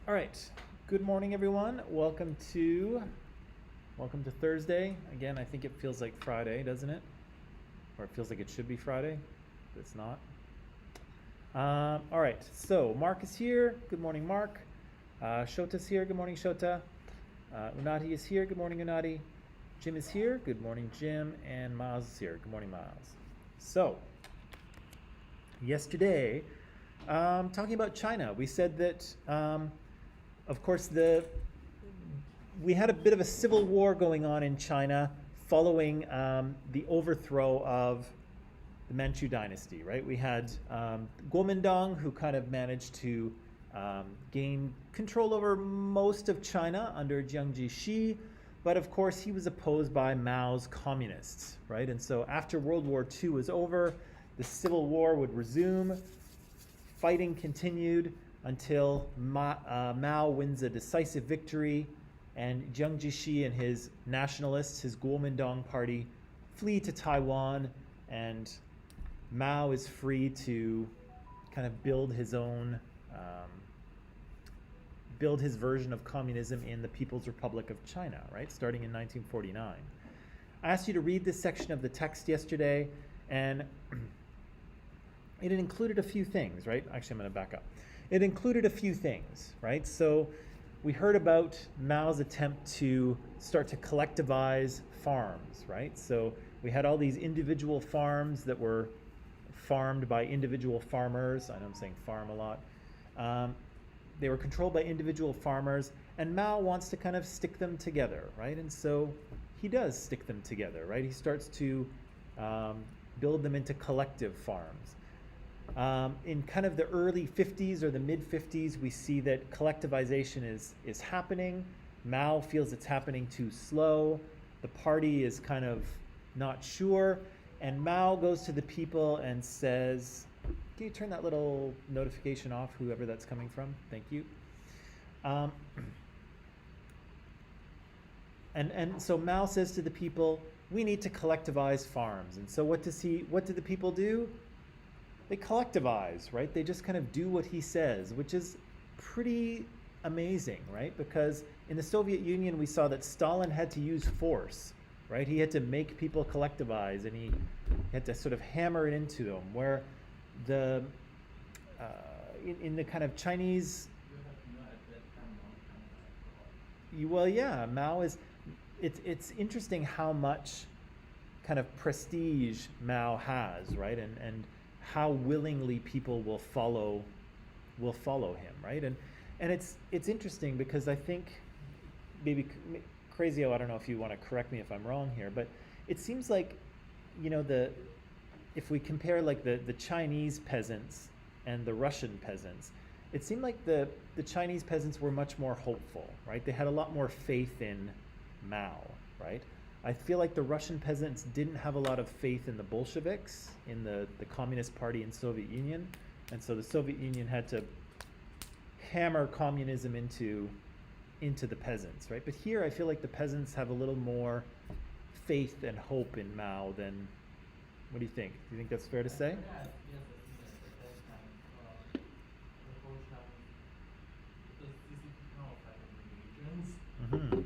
All right. Good morning, everyone. Welcome to Thursday. Again, I think it feels like Friday, doesn't it? Or it feels like it should be Friday, but it's not. All right. So Mark is here. Good morning, Mark. Shota's here. Good morning, Shota. Unati is here. Good morning, Unati. Jim is here. Good morning, Jim. And Miles is here. Good morning, Miles. So yesterday, talking about China, we said that, of course, we had a bit of a civil war going on in China following the overthrow of the Manchu dynasty, right? We had Kuomintang, who kind of managed to gain control over most of China under Jiang Jieshi, but of course he was opposed by Mao's communists, right? And so after World War II was over, the civil war would resume. Fighting continued until Mao wins a decisive victory, and Jiang Jieshi and his nationalists, his Kuomintang party, flee to Taiwan, and Mao is free to kind of build his version of communism in the People's Republic of China, right, starting in 1949. I asked you to read this section of the text yesterday, and it included a few things, right? Actually, I'm going to back up. It included a few things, right? So we heard about Mao's attempt to start to collectivize farms, right? So we had all these individual farms that were farmed by individual farmers. I know I'm saying farm a lot. They were controlled by individual farmers, and Mao wants to kind of stick them together, right? And so he does stick them together, right? He starts to build them into collective farms. In kind of the early 50s or the mid 50s, we see that collectivization is happening. Mao feels it's happening too slow. The party is kind of not sure. And Mao goes to the people and says, can you turn that little notification off, whoever that's coming from? Thank you. And so Mao says to the people, we need to collectivize farms. And so what do the people do? They collectivize, right? They just kind of do what he says, which is pretty amazing, right? Because in the Soviet Union, we saw that Stalin had to use force, right? He had to make people collectivize, and he had to sort of hammer it into them, where in the kind of Chinese, well, yeah, Mao is, it's interesting how much kind of prestige Mao has, right? And how willingly people will follow him, right? And it's interesting because I think, maybe Crazio, I don't know if you want to correct me if I'm wrong here, but it seems like, if we compare like the Chinese peasants and the Russian peasants, it seemed like the Chinese peasants were much more hopeful, right? They had a lot more faith in Mao, right? I feel like the Russian peasants didn't have a lot of faith in the Bolsheviks, in the Communist Party in Soviet Union, and so the Soviet Union had to hammer communism into the peasants, right? But here I feel like the peasants have a little more faith and hope in Mao than, what do you think? Do you think that's fair to say? Mm-hmm.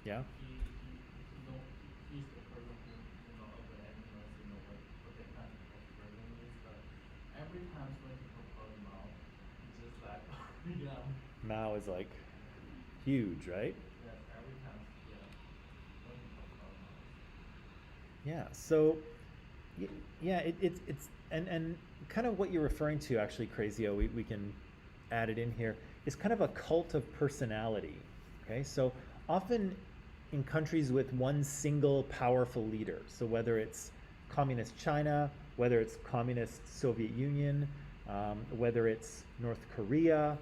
Yeah. He's the person who organizes, what their kind of person is. But every time when people call him out, he's just like, yeah. Mao is like huge, right? Yes, every time, yeah. When people call him out. Yeah. So, yeah, it's and kind of what you're referring to, actually, Crazio. We can add it in here. Is kind of a cult of personality. Okay, so often in countries with one single powerful leader, so whether it's communist China, whether it's communist Soviet Union, whether it's North Korea,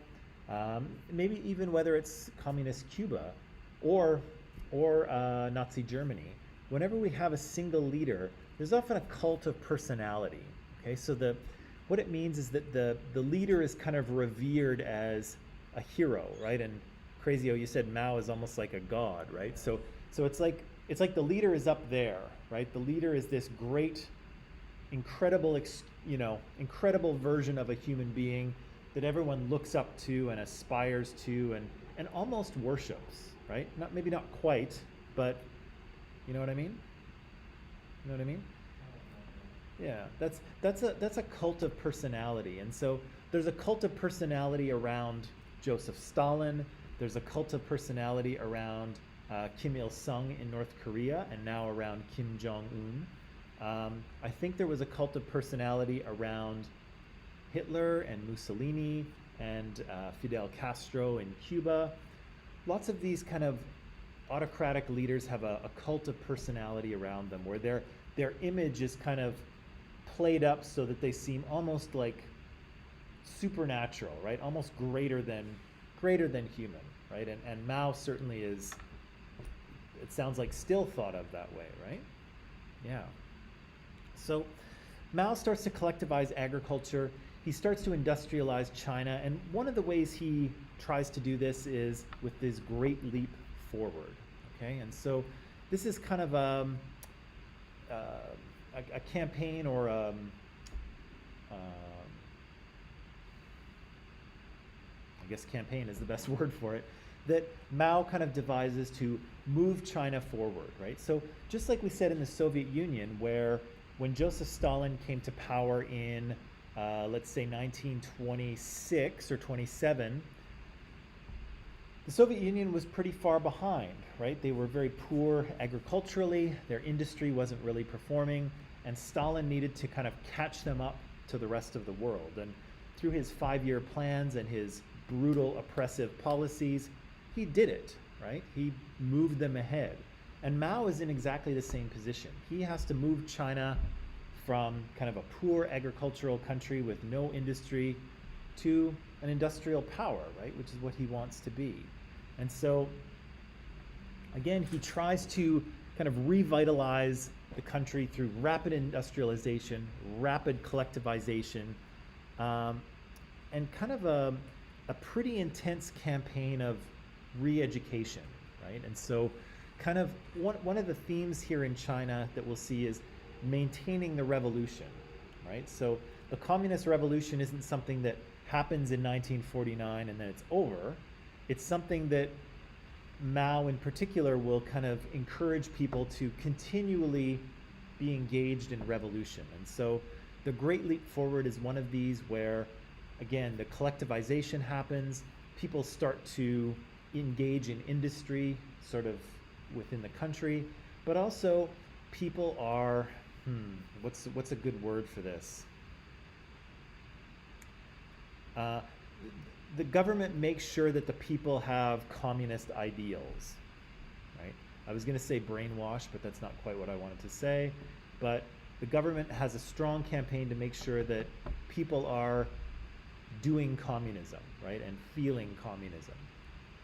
maybe even whether it's communist Cuba or Nazi Germany, whenever we have a single leader, there's often a cult of personality. Okay, so what it means is that the leader is kind of revered as a hero, right? And Crazio, you said Mao is almost like a god, right? So it's like the leader is up there, right? The leader is this great, incredible incredible version of a human being that everyone looks up to and aspires to and almost worships, right? Maybe not quite, but you know what I mean? You know what I mean? Yeah, that's a cult of personality. And so there's a cult of personality around Joseph Stalin. There's a cult of personality around Kim Il-sung in North Korea, and now around Kim Jong-un. I think there was a cult of personality around Hitler and Mussolini and Fidel Castro in Cuba. Lots of these kind of autocratic leaders have a cult of personality around them, where their image is kind of played up so that they seem almost like supernatural, right? Almost greater than human, right? And Mao certainly is, it sounds like, still thought of that way, right? Yeah. So Mao starts to collectivize agriculture. He starts to industrialize China, and one of the ways he tries to do this is with this great leap forward, okay? And so this is kind of a campaign, or I guess campaign is the best word for it, that Mao kind of devises to move China forward, right? So just like we said in the Soviet Union, where when Joseph Stalin came to power in, let's say 1926 or 27, the Soviet Union was pretty far behind, right? They were very poor agriculturally, their industry wasn't really performing, and Stalin needed to kind of catch them up to the rest of the world. And through his 5-year plans and his brutal, oppressive policies, he did it, right? He moved them ahead. And Mao is in exactly the same position. He has to move China from kind of a poor agricultural country with no industry to an industrial power, right? Which is what he wants to be. And so, again, he tries to kind of revitalize the country through rapid industrialization, rapid collectivization, and kind of a pretty intense campaign of re-education, right? And so kind of one of the themes here in China that we'll see is maintaining the revolution, right? So the communist revolution isn't something that happens in 1949 and then it's over. It's something that Mao in particular will kind of encourage people to continually be engaged in revolution. And so the Great Leap Forward is one of these where, again, the collectivization happens, people start to engage in industry sort of within the country, but also people are, what's a good word for this? The government makes sure that the people have communist ideals, right? I was going to say brainwash, but that's not quite what I wanted to say. But the government has a strong campaign to make sure that people are doing communism, right? And feeling communism.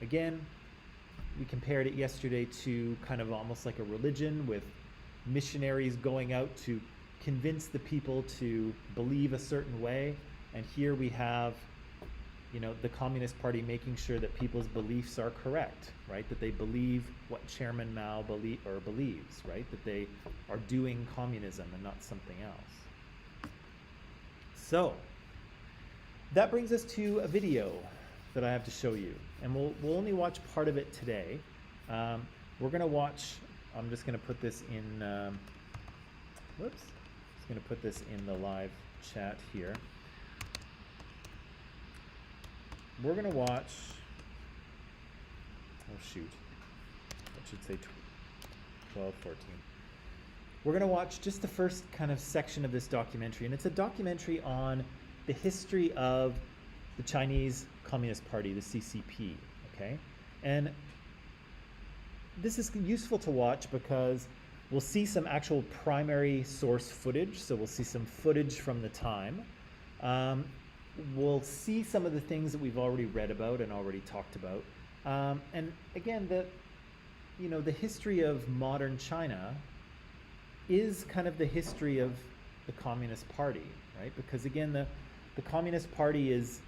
Again, we compared it yesterday to kind of almost like a religion, with missionaries going out to convince the people to believe a certain way. And here we have, the Communist Party making sure that people's beliefs are correct, right? That they believe what Chairman Mao believes, right? That they are doing communism and not something else. So that brings us to a video that I have to show you, and we'll only watch part of it today. We're gonna watch. I'm just gonna put this in. Just gonna put this in the live chat here. We're gonna watch. Oh shoot! I should say 12, 14. We're gonna watch just the first kind of section of this documentary, and it's a documentary on the history of the Chinese Communist Party, the CCP, okay? And this is useful to watch because we'll see some actual primary source footage, so we'll see some footage from the time. We'll see some of the things that we've already read about and already talked about. And again, the history of modern China is kind of the history of the Communist Party, right? Because again, the Communist Party is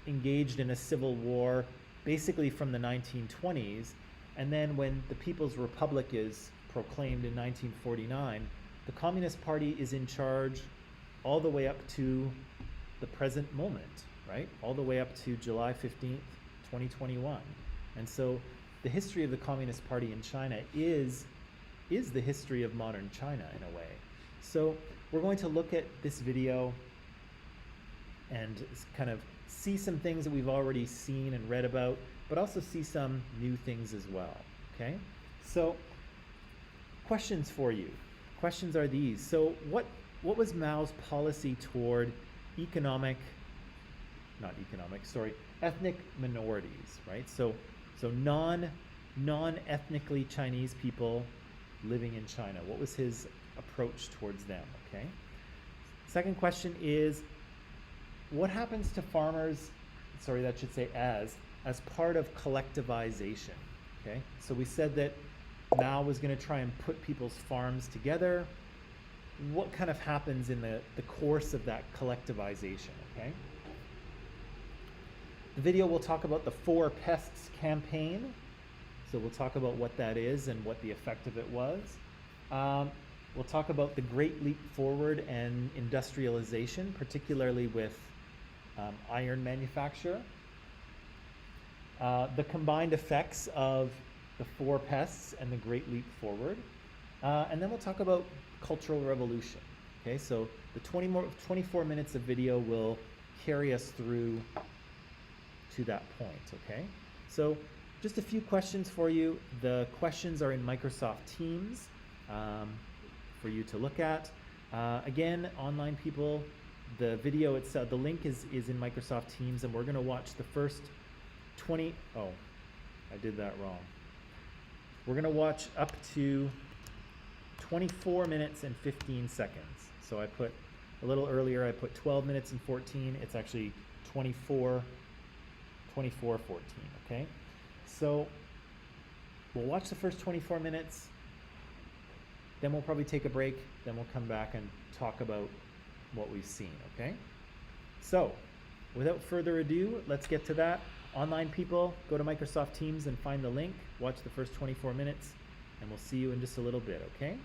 engaged in a civil war basically from the 1920s, and then when the People's Republic is proclaimed in 1949, the Communist Party is in charge all the way up to the present moment, right? All the way up to July 15th, 2021. And so the history of the Communist Party in China is the history of modern China in a way. So we're going to look at this video and kind of see some things that we've already seen and read about, but also see some new things as well, okay? So questions for you. Questions are these. So what was Mao's policy toward ethnic minorities, right? So non-ethnically Chinese people living in China. What was his approach towards them, okay? Second question is, what happens to farmers, that should say as part of collectivization, okay? So we said that Mao was going to try and put people's farms together. What kind of happens in the course of that collectivization, okay? The video will talk about the Four Pests campaign. So we'll talk about what that is and what the effect of it was. We'll talk about the Great Leap Forward and industrialization, particularly with iron manufacture. The combined effects of the Four Pests and the Great Leap Forward. And then we'll talk about Cultural Revolution. Okay, so the 24 minutes of video will carry us through to that point, okay? So just a few questions for you. The questions are in Microsoft Teams for you to look at. Again, online people, the video itself, the link is in Microsoft Teams, and we're gonna watch the first 20, oh, I did that wrong. We're gonna watch up to 24 minutes and 15 seconds. So I put a little earlier, I put 12 minutes and 14. It's actually 24, 14, okay? So we'll watch the first 24 minutes, then we'll probably take a break, then we'll come back and talk about what we've seen, okay? So without further ado, let's get to that. Online people, go to Microsoft Teams and find the link, watch the first 24 minutes, and we'll see you in just a little bit, okay?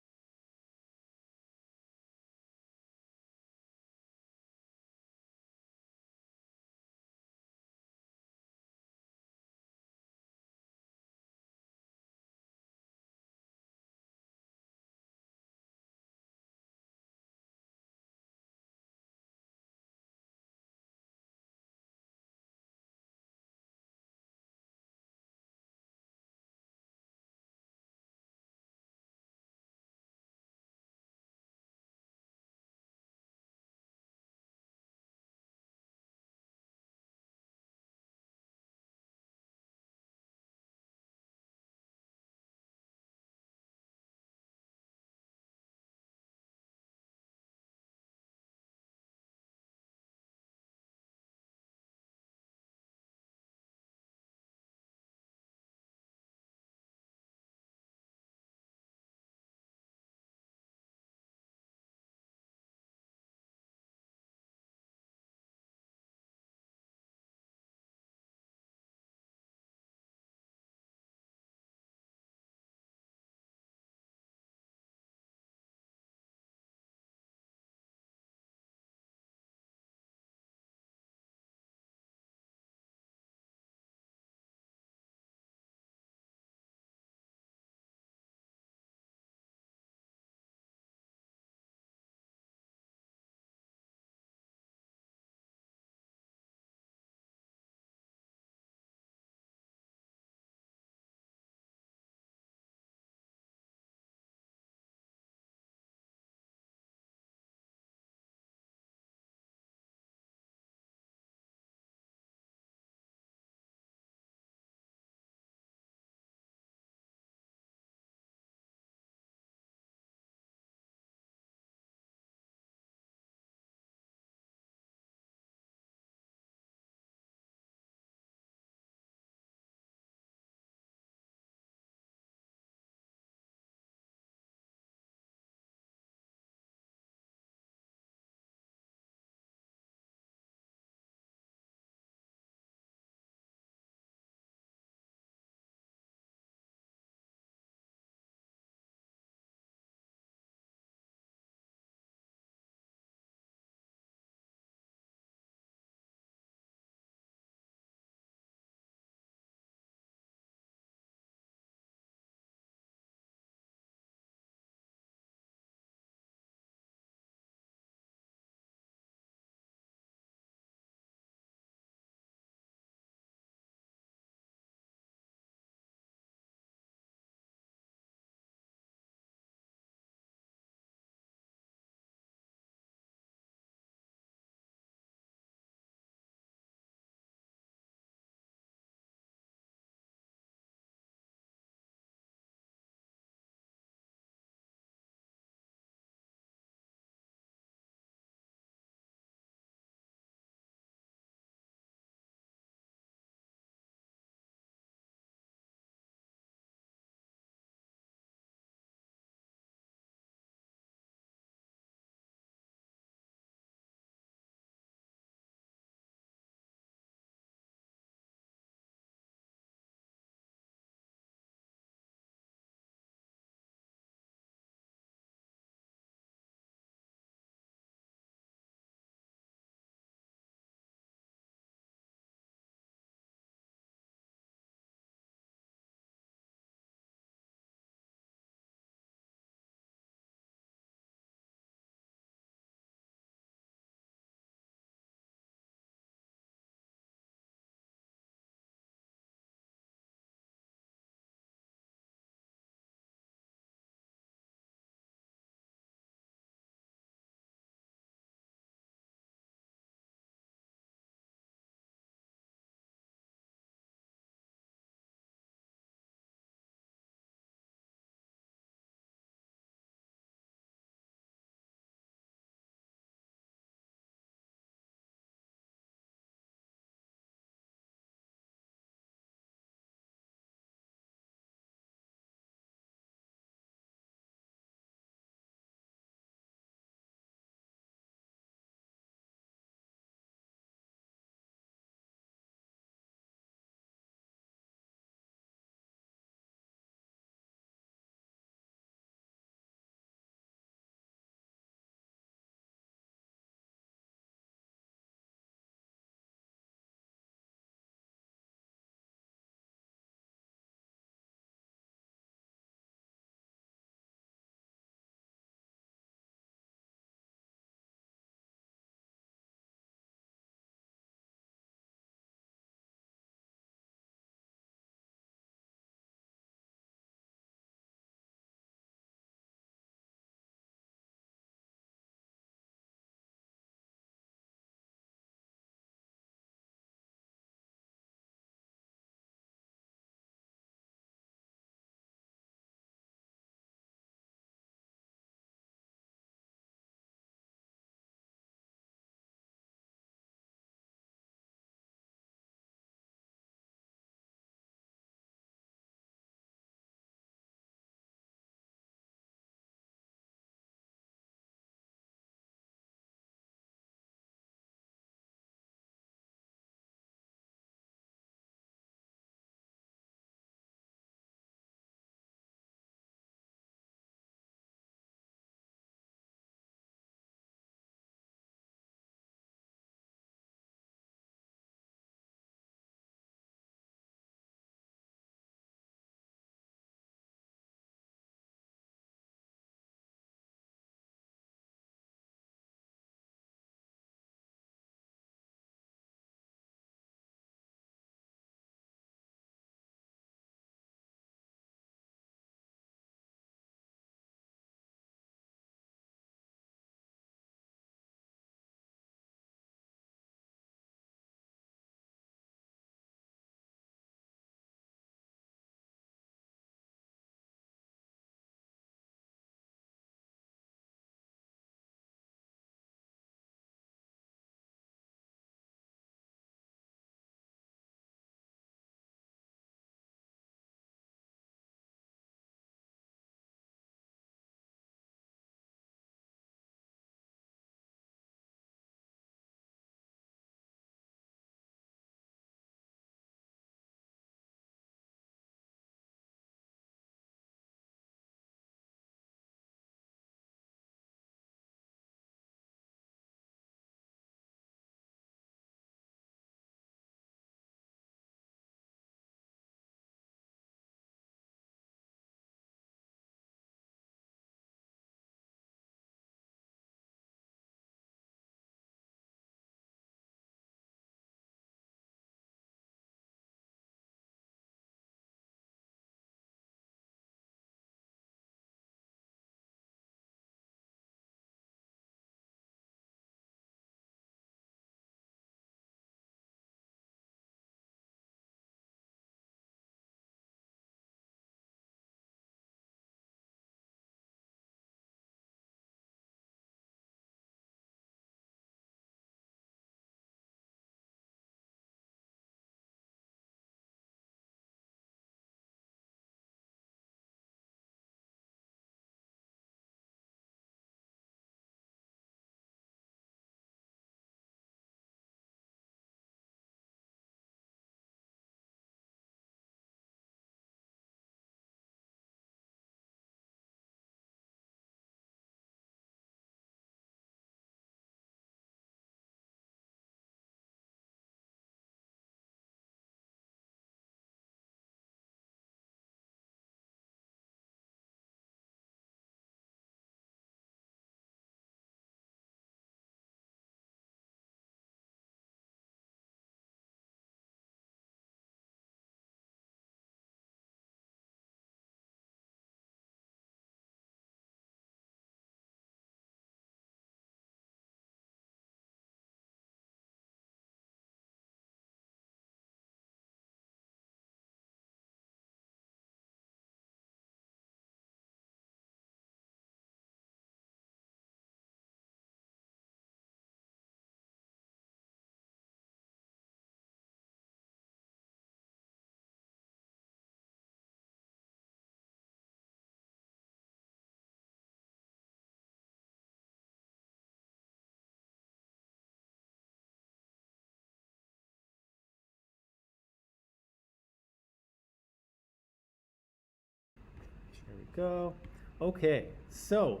go. Okay, so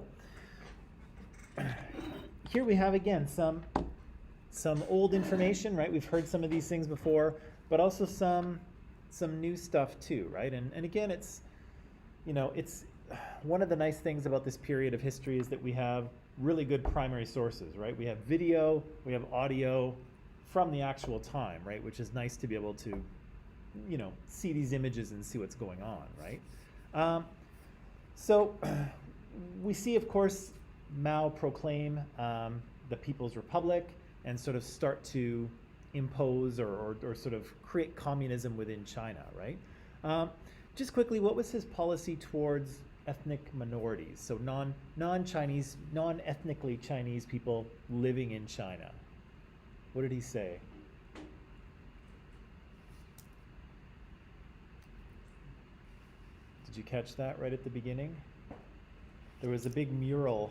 here we have again some old information, right? We've heard some of these things before, but also some new stuff too, right? And again, it's one of the nice things about this period of history is that we have really good primary sources, right? We have video, we have audio from the actual time, right? Which is nice to be able to, see these images and see what's going on, right? So we see, of course, Mao proclaim the People's Republic and sort of start to impose or sort of create communism within China, right? Just quickly, what was his policy towards ethnic minorities? So non-Chinese, non-ethnically Chinese people living in China. What did he say? Did you catch that right at the beginning? There was a big mural.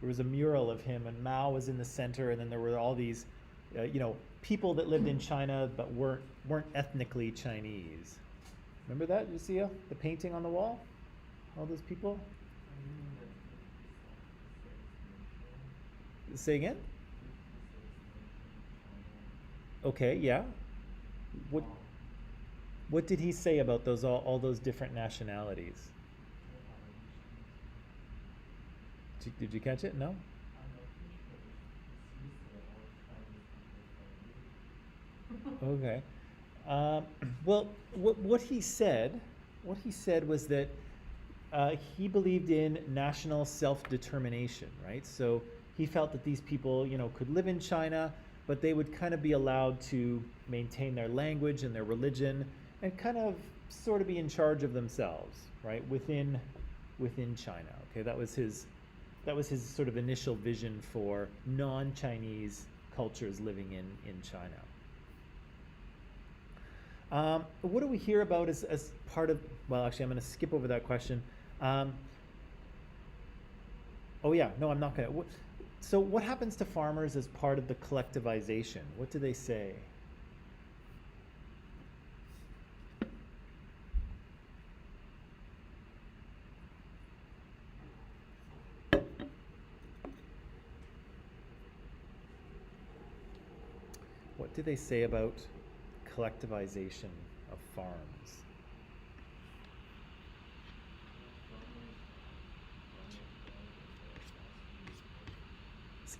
There was a mural of him, and Mao was in the center, and then there were all these, people that lived in China but weren't ethnically Chinese. Remember that? Did you see the painting on the wall? All those people? Say again? Okay, yeah. What did he say about those all those different nationalities? Did you catch it? No? Okay. Well, what he said was that he believed in national self-determination, right? So he felt that these people, could live in China, but they would kind of be allowed to maintain their language and their religion and kind of sort of be in charge of themselves, right? Within China. Okay, that was his sort of initial vision for non-Chinese cultures living in China. What do we hear about as part of, well, actually, I'm going to skip over that question. Oh yeah, no, I'm not going to. So what happens to farmers as part of the collectivization? What do they say? What do they say about collectivization of farms?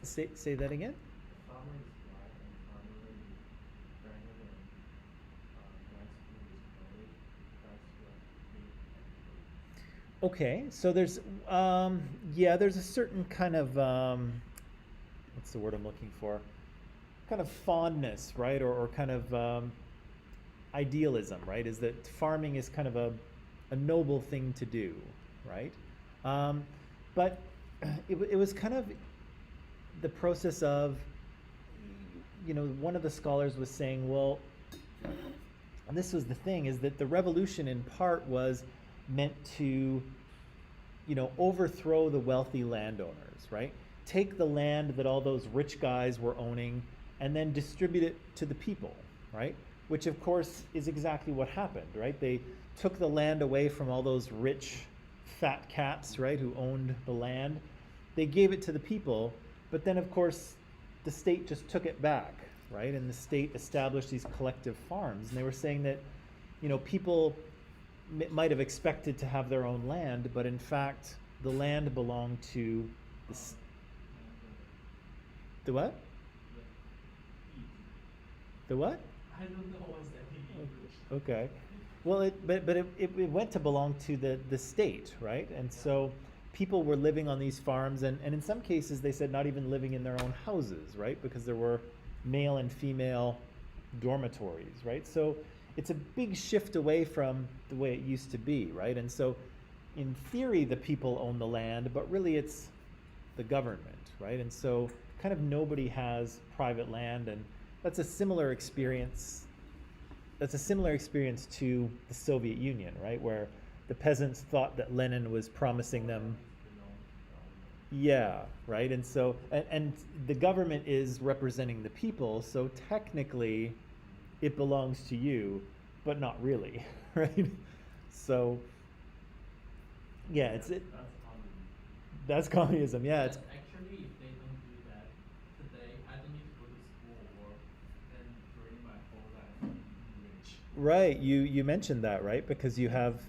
Say that again? Okay, so there's there's a certain kind of what's the word I'm looking for? Kind of fondness, right, or kind of idealism, right? Is that farming is kind of a noble thing to do, right? But it was kind of the process of, one of the scholars was saying, well, and this was the thing, is that the revolution in part was meant to, overthrow the wealthy landowners, right? Take the land that all those rich guys were owning and then distribute it to the people, right? Which of course is exactly what happened, right? They took the land away from all those rich fat cats, right, who owned the land. They gave it to the people, but then of course the state just took it back, right? And the state established these collective farms, and they were saying that, people might have expected to have their own land, but in fact the land belonged to the what? The what? I don't know what's that in English. Okay. Well, it went to belong to the state, right? And so people were living on these farms, and in some cases they said not even living in their own houses, right? Because there were male and female dormitories, right? So it's a big shift away from the way it used to be, right? And so in theory the people own the land, but really it's the government, right? And so kind of nobody has private land, and that's a similar experience to the Soviet Union, right? Where the peasants thought that Lenin was promising them, yeah, right? And so, and the government is representing the people, so technically it belongs to you, but not really, right? So Yeah, it's it. That's communism. That's communism. Yeah, it's And actually, if they don't do that today, I don't need to go to school or work and dream my whole life being rich. right. You mentioned that, right? Because you have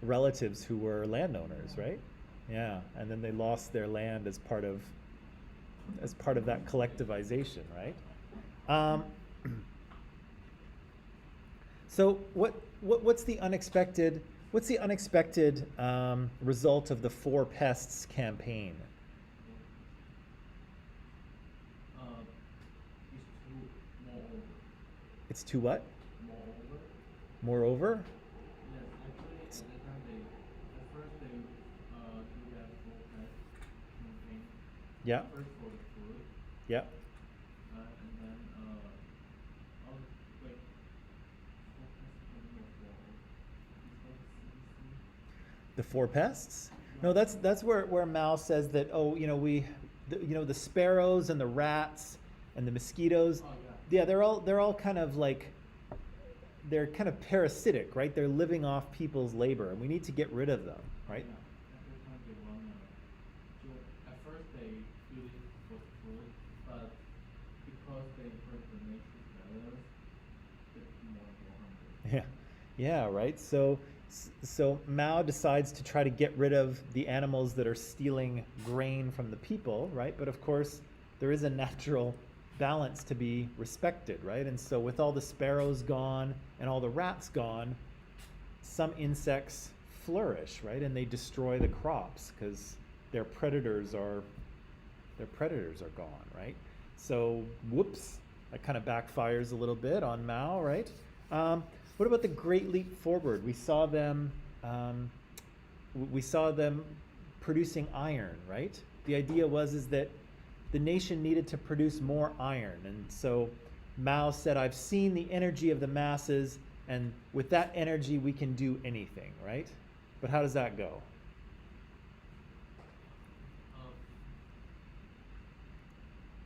relatives who were landowners, right? Yeah, and then they lost their land as part of that collectivization, right? Um, so what's the unexpected result of the Four Pests campaign? Uh, it's too moreover. It's to what? Moreover, Moreover? yes, actually, at the time at first they do that full test campaign. Yeah, First for the food, yeah. and then oh wait, full test campaign was the CDC. The Four Pests? No, Yeah. that's where Mao says that, oh, the sparrows and the rats and the mosquitoes, Oh yeah, they're all kind of like, they're kind of parasitic, right? They're living off people's labor, and we need to get rid of them, right? Yeah. Every time they wanna, so at first they do it for food, but because they hurt the nature's balance, they more hungry. Yeah, yeah, right. So Mao decides to try to get rid of the animals that are stealing grain from the people, right? But of course, there is a natural balance to be respected, right? And so with all the sparrows gone and all the rats gone, some insects flourish, right? And they destroy the crops because their predators are gone, right? So whoops, that kind of backfires a little bit on Mao, right? What about the Great Leap Forward? We saw them producing iron, right? The idea is that the nation needed to produce more iron, and so Mao said, "I've seen the energy of the masses, and with that energy, we can do anything," right? But how does that go? Um,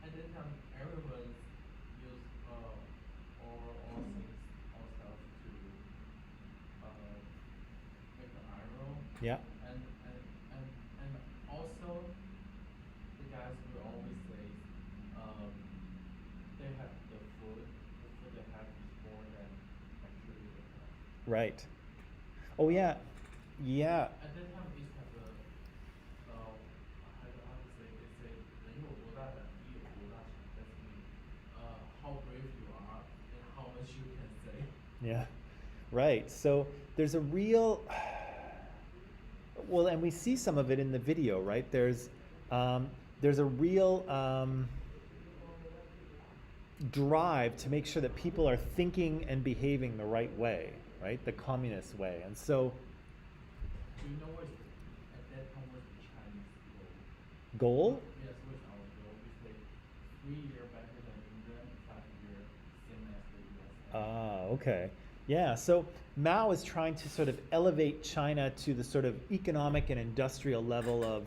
at that time, everyone used all things, all stuff to make the iron, Yeah, and also the guys will always say um, they have the food they have is more than actually they have. right. Oh yeah, yeah, At that time, it have a how to say they say 人有多大胆，地有多大产。That's mean how brave you are and how much you can say. yeah, right. So there's a real, well, and we see some of it in the video, right? There's a real drive to make sure that people are thinking and behaving the right way, right? The communist way. And so Do you know what at that time was the Chinese goal? goal? Yes, what's our goal? We say 3 year better than England, 5 year same as the USA. Okay. Yeah, so Mao is trying to sort of elevate China to the sort of economic and industrial level of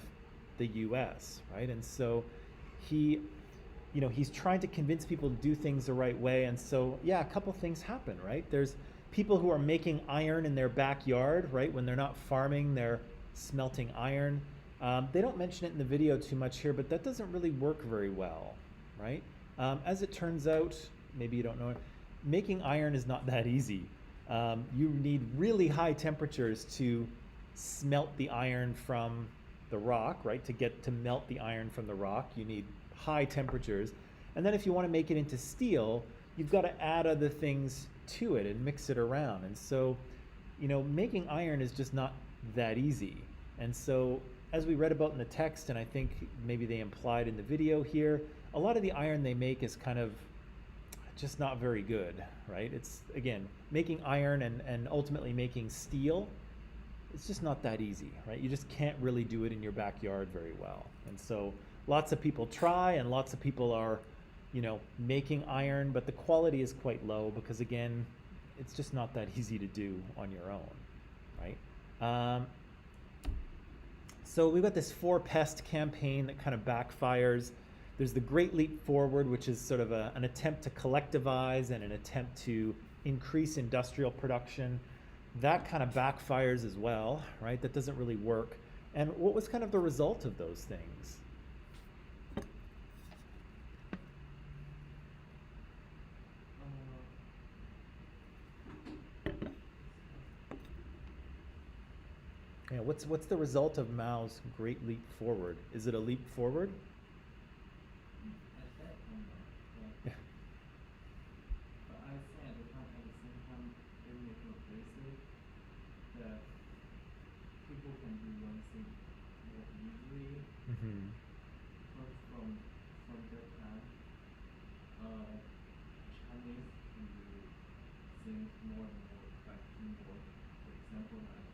the US, right? And so he's trying to convince people to do things the right way. And so, yeah, a couple things happen, right? There's people who are making iron in their backyard, right? When they're not farming, they're smelting iron. They don't mention it in the video too much here, but that doesn't really work very well, right? As it turns out, maybe you don't know, making iron is not that easy. You need really high temperatures to smelt the iron from the rock, right? To melt the iron from the rock, you need high temperatures. And then if you want to make it into steel, you've got to add other things to it and mix it around. And so, making iron is just not that easy. And so, as we read about in the text, and I think maybe they implied in the video here, a lot of the iron they make is kind of just not very good, right? It's, again, making iron and ultimately making steel, it's just not that easy, right? You just can't really do it in your backyard very well. And so lots of people try, and lots of people are, making iron, but the quality is quite low because, again, it's just not that easy to do on your own, right? So we've got this Four Pest campaign that kind of backfires. There's the Great Leap Forward, which is sort of an attempt to collectivize and an attempt to increase industrial production. that kind of backfires as well, right? That doesn't really work. And what was kind of the result of those things? Yeah, what's the result of Mao's great leap forward? Is it a leap forward? At that moment, Yeah. but I say at the time, at the same time, they make a basic that people can do one thing more easily. Mm-hmm. Because from that time, uh, Chinese can do things more and more like teamwork. For example, like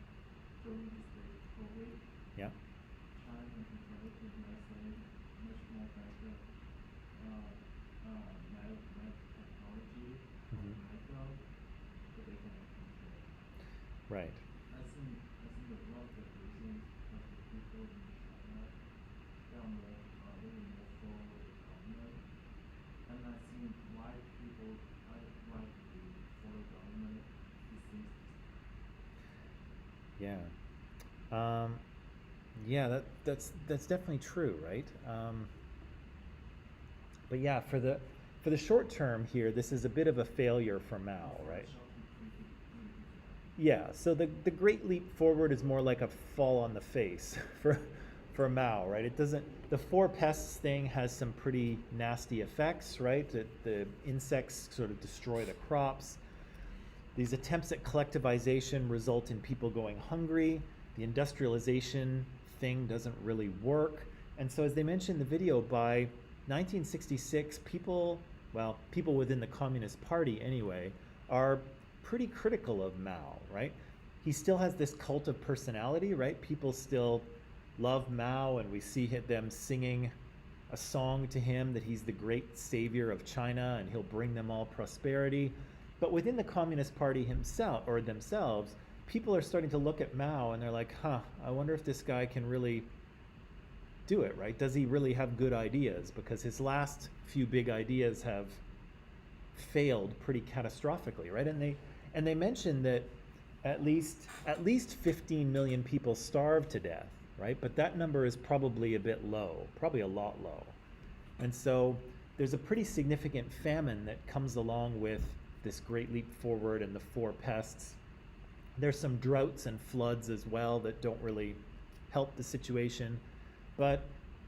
during this day COVID, Yeah. China can develop let's say much more better technology or Mm-hmm. micro so they can control. Right. I think that one of the reasons because the people in China they are more really more for the government. And I think why the for the government is things Yeah. Yeah, that's definitely true, right? But yeah, for the short term here, this is a bit of a failure for Mao, right? Yeah, so the Great Leap Forward is more like a fall on the face for Mao, right? It doesn't. The Four Pests thing has some pretty nasty effects, right? The insects sort of destroy the crops. These attempts at collectivization result in people going hungry. The industrialization thing doesn't really work. And so, as they mentioned in the video, by 1966, people within the Communist Party anyway, are pretty critical of Mao, right? He still has this cult of personality, right? People still love Mao, and we see them singing a song to him that he's the great savior of China and he'll bring them all prosperity. But within the Communist Party himself or themselves, people are starting to look at Mao and they're like, I wonder if this guy can really do it, right? Does he really have good ideas? Because his last few big ideas have failed pretty catastrophically, right? And they mentioned that at least 15 million people starved to death, right? But that number is probably a bit low, probably a lot low. And so there's a pretty significant famine that comes along with this Great Leap Forward and the Four Pests. There's some droughts and floods as well that don't really help the situation. But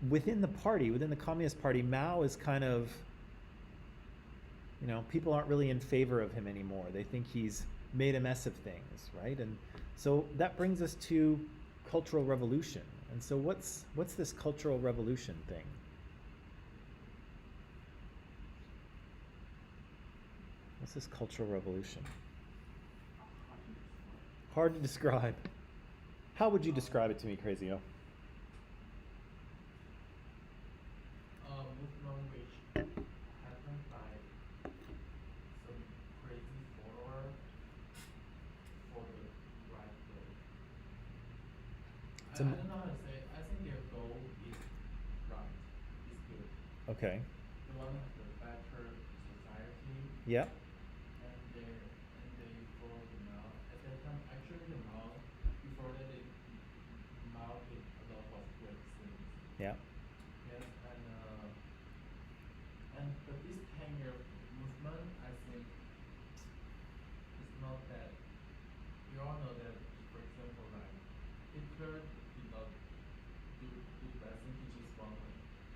within the party, within the Communist Party, Mao is kind of, people aren't really in favor of him anymore. They think he's made a mess of things, right? And so that brings us to Cultural Revolution. And so what's this Cultural Revolution thing? What's this Cultural Revolution? Hard to describe. How would you describe it to me, Crazio? movement which happened by some crazy follower for the right goal. It's I don't know how to say it. I think their goal is right, is good. Okay. They want to have a better society Yeah. and they follow the Mao. At that time, actually the Mao, before that Mao did a lot of great things. Yeah. Yes, but this 10-year movement, I think, is not that. You all know that, for example, like Hitler did not do the best thing. He just want to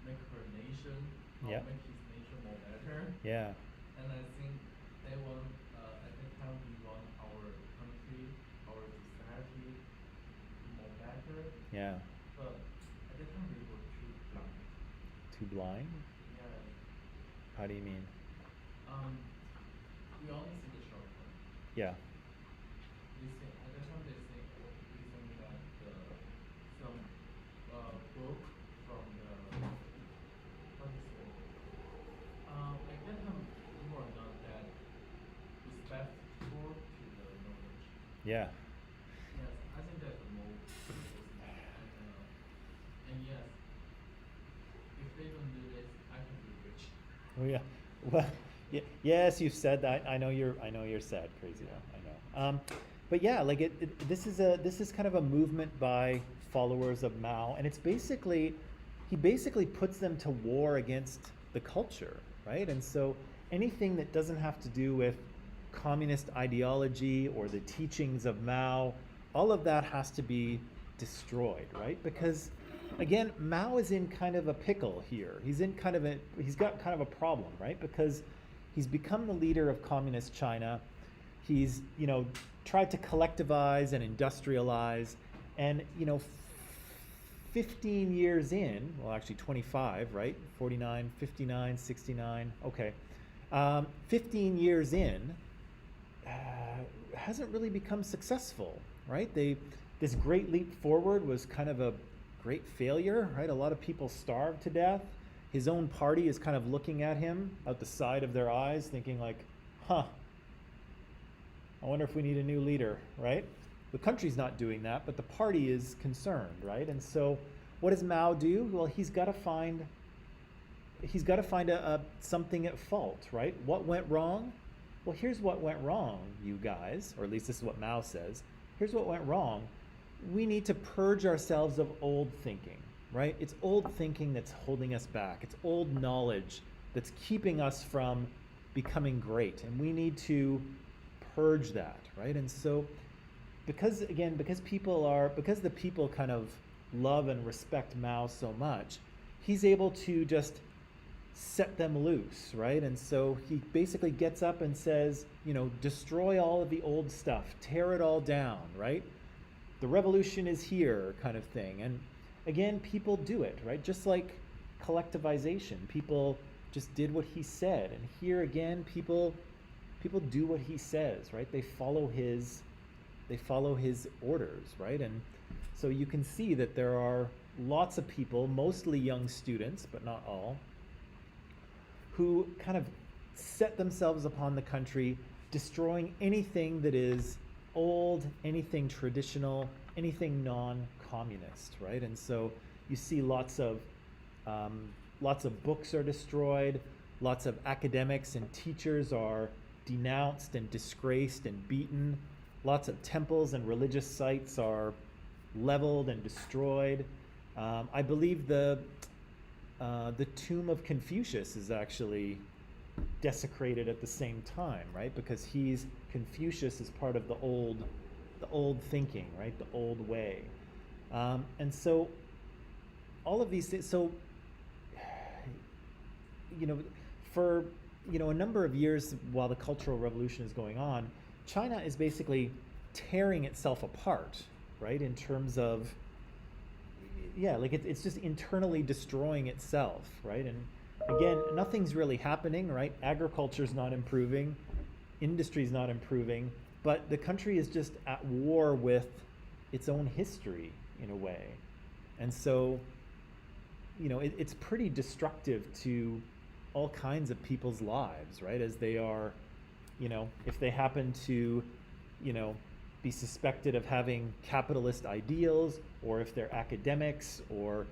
make her nation, or Yeah. make his nation more better. Yeah. And I think they want, at that time, we want our country, our society more better. Yeah. But at that time, we were too blind. Too blind? Yeah. How do you mean? We only see the short term. Yeah. They think at that time we think that some book from the what is it? At that time people are not that respectful to the knowledge. Yeah. Yes, I think that's the most important thing. And yes, if they don't do this, I can be rich. Oh yeah. Well, yes, you've said that. I know you're sad, Crazy. I know. but yeah, like this is kind of a movement by followers of Mao, and it's basically he basically puts them to war against the culture, right? And so anything that doesn't have to do with communist ideology or the teachings of Mao, all of that has to be destroyed, right? Because again, Mao is in kind of a pickle here. He's got kind of a problem, right? Because he's become the leader of communist China. He's, tried to collectivize and industrialize, and 15 years in, well, actually 25, right? 49, 59, 69. Okay. 15 years in, hasn't really become successful, right? This great leap forward was kind of a great failure, right? A lot of people starved to death. His own party is kind of looking at him out the side of their eyes, thinking like, huh, I wonder if we need a new leader, right? The country's not doing that, but the party is concerned, right? And so what does Mao do? Well, he's got to find something at fault, right? What went wrong? Well, here's what went wrong, you guys, or at least this is what Mao says. Here's what went wrong. We need to purge ourselves of old thinking, right? It's old thinking that's holding us back. It's old knowledge that's keeping us from becoming great. And we need to purge that, right? And so because the people kind of love and respect Mao so much, he's able to just set them loose, right? And so he basically gets up and says, destroy all of the old stuff, tear it all down, right? The revolution is here, kind of thing. And again, people do it, right? Just like collectivization, people just did what he said. And here again, people do what he says, right? They follow his orders, right? And so you can see that there are lots of people, mostly young students, but not all, who kind of set themselves upon the country, destroying anything that is old, anything traditional, anything non-communist, right? And so you see lots of books are destroyed, lots of academics and teachers are denounced and disgraced and beaten. Lots of temples and religious sites are leveled and destroyed. I believe the Tomb of Confucius is actually desecrated at the same time, right? Because Confucius is part of the old thinking, right? The old way. And so all of these things, so, for, a number of years while the Cultural Revolution is going on, China is basically tearing itself apart, right? In terms of, it's just internally destroying itself, right? And again, nothing's really happening, right? Agriculture's not improving, industry's not improving, but the country is just at war with its own history in a way. And so, it's pretty destructive to all kinds of people's lives, right? As they are, if they happen to, be suspected of having capitalist ideals, or if they're academics, or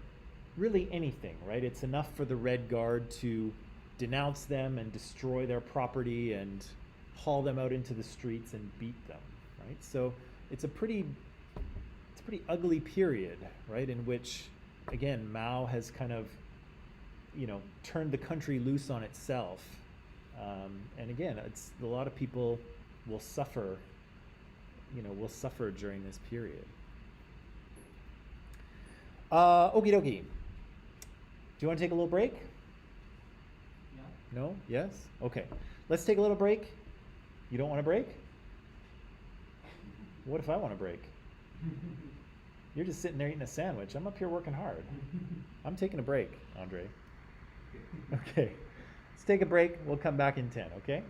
really anything, right? It's enough for the Red Guard to denounce them and destroy their property and haul them out into the streets and beat them, right? So it's a pretty ugly period, right? In which, again, Mao has kind of, turned the country loose on itself. And again, it's a lot of people will suffer during this period. Okie dokie. Do you want to take a little break? Yeah. No? Yes? Okay. Let's take a little break. You don't want to break? What if I want to break? You're just sitting there eating a sandwich. I'm up here working hard. I'm taking a break, Andre. Okay. Let's take a break. We'll come back in 10, okay?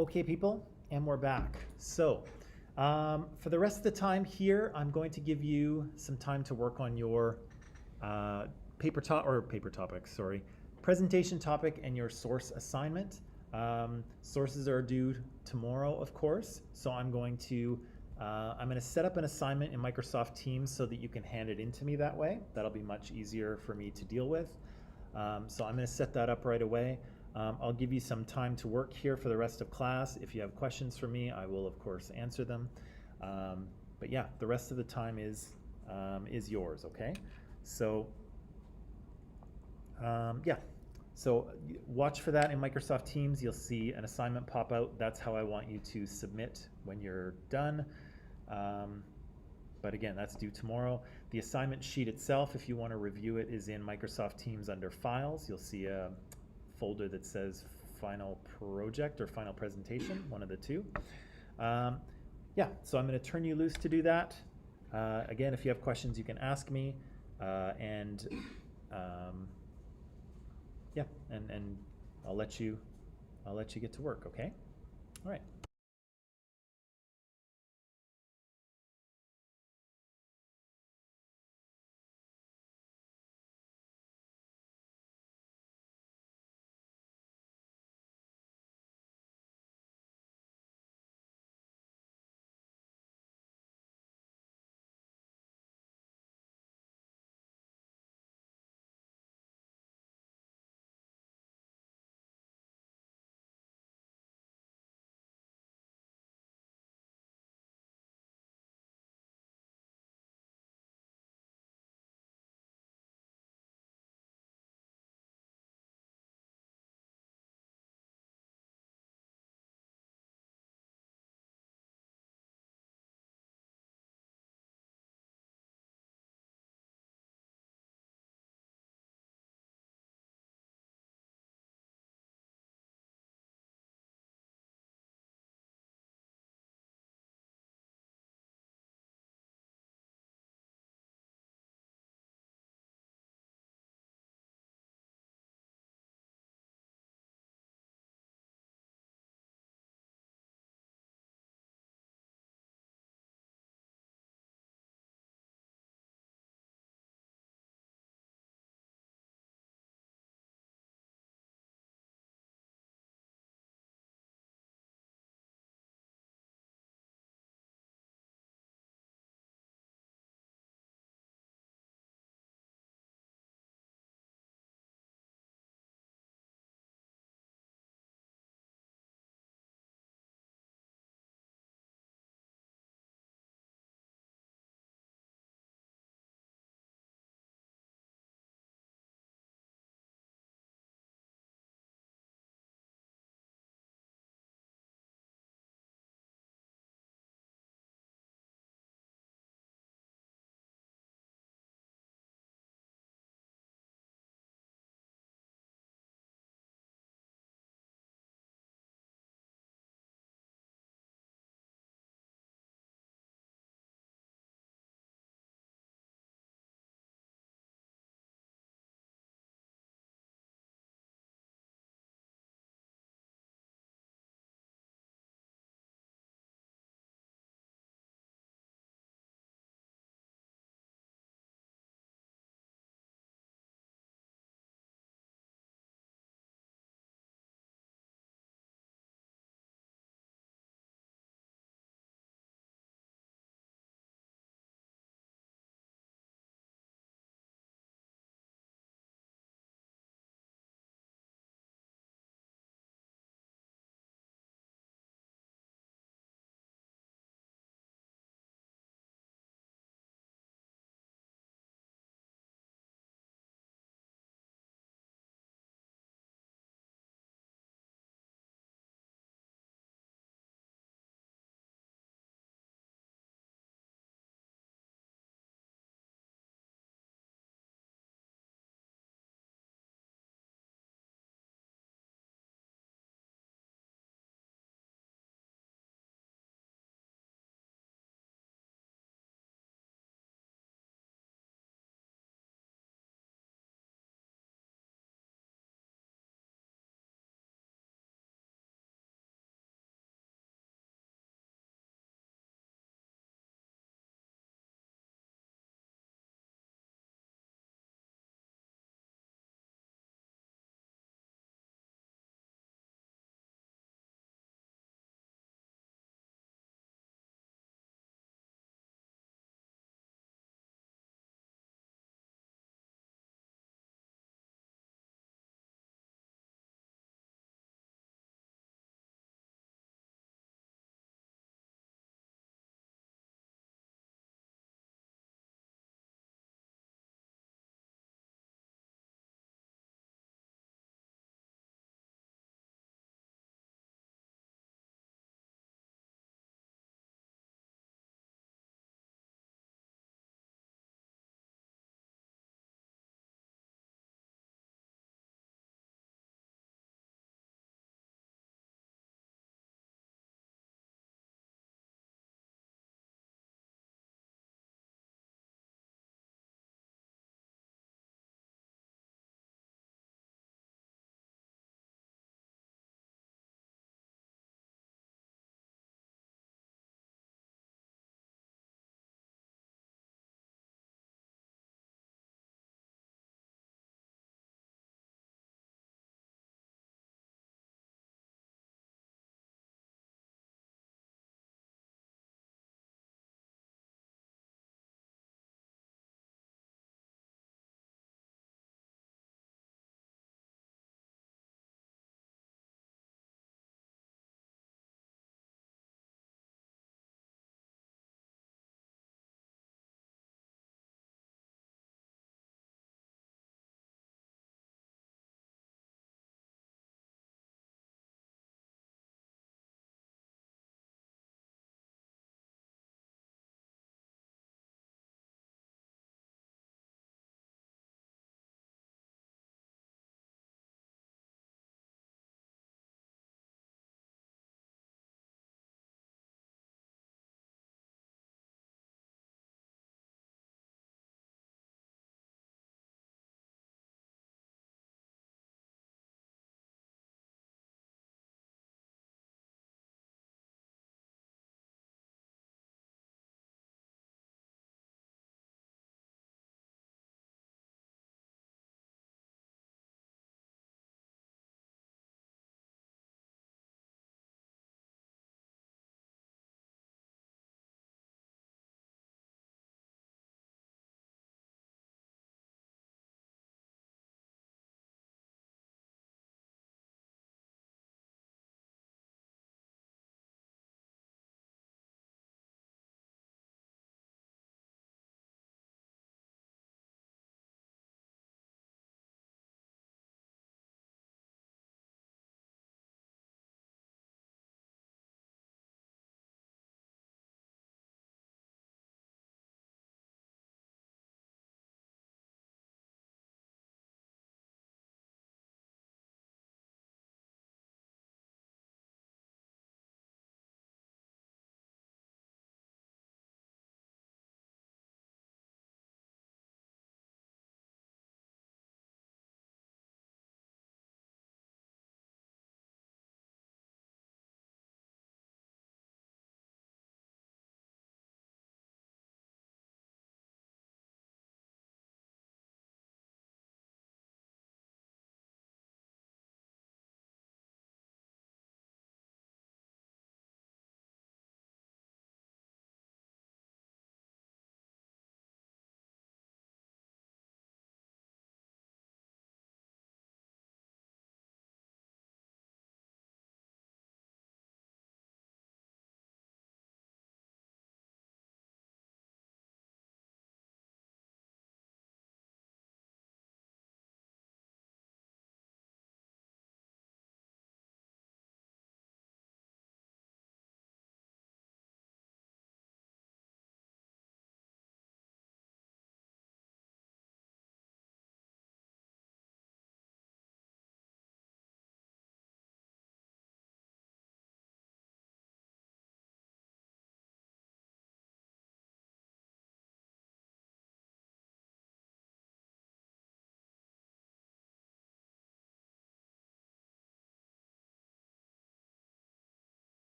Okay, people, and we're back. So, for the rest of the time here, I'm going to give you some time to work on your paper topics, sorry, presentation topic and your source assignment. Sources are due tomorrow, of course. So I'm going to set up an assignment in Microsoft Teams so that you can hand it in to me that way. That'll be much easier for me to deal with. So I'm going to set that up right away. I'll give you some time to work here for the rest of class. If you have questions for me, I will of course answer them. But yeah, the rest of the time is yours, okay? So yeah, so watch for that in Microsoft Teams. You'll see an assignment pop out. That's how I want you to submit when you're done. But again, that's due tomorrow. The assignment sheet itself, if you want to review it, is in Microsoft Teams under Files. You'll see a folder that says Final Project or Final Presentation, one of the two. Yeah, so I'm going to turn you loose to do that. Again, if you have questions, you can ask me. Yeah, and I'll let you get to work, okay? All right.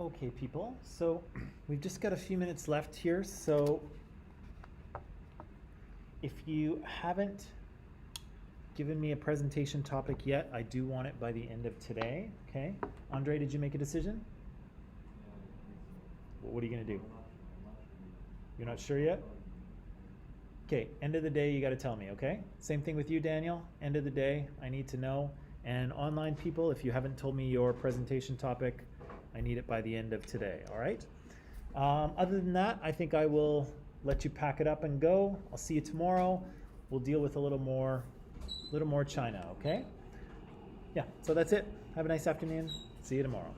Okay, people, so we've just got a few minutes left here, so if you haven't given me a presentation topic yet, I do want it by the end of today, okay? Andre, did you make a decision? What are you gonna do? You're not sure yet? Okay, end of the day, you gotta tell me, okay? Same thing with you, Daniel. End of the day, I need to know. And online people, if you haven't told me your presentation topic, I need it by the end of today, all right? Other than that, I think I will let you pack it up and go. I'll see you tomorrow. We'll deal with a little more China, okay? Yeah, so that's it. Have a nice afternoon. See you tomorrow.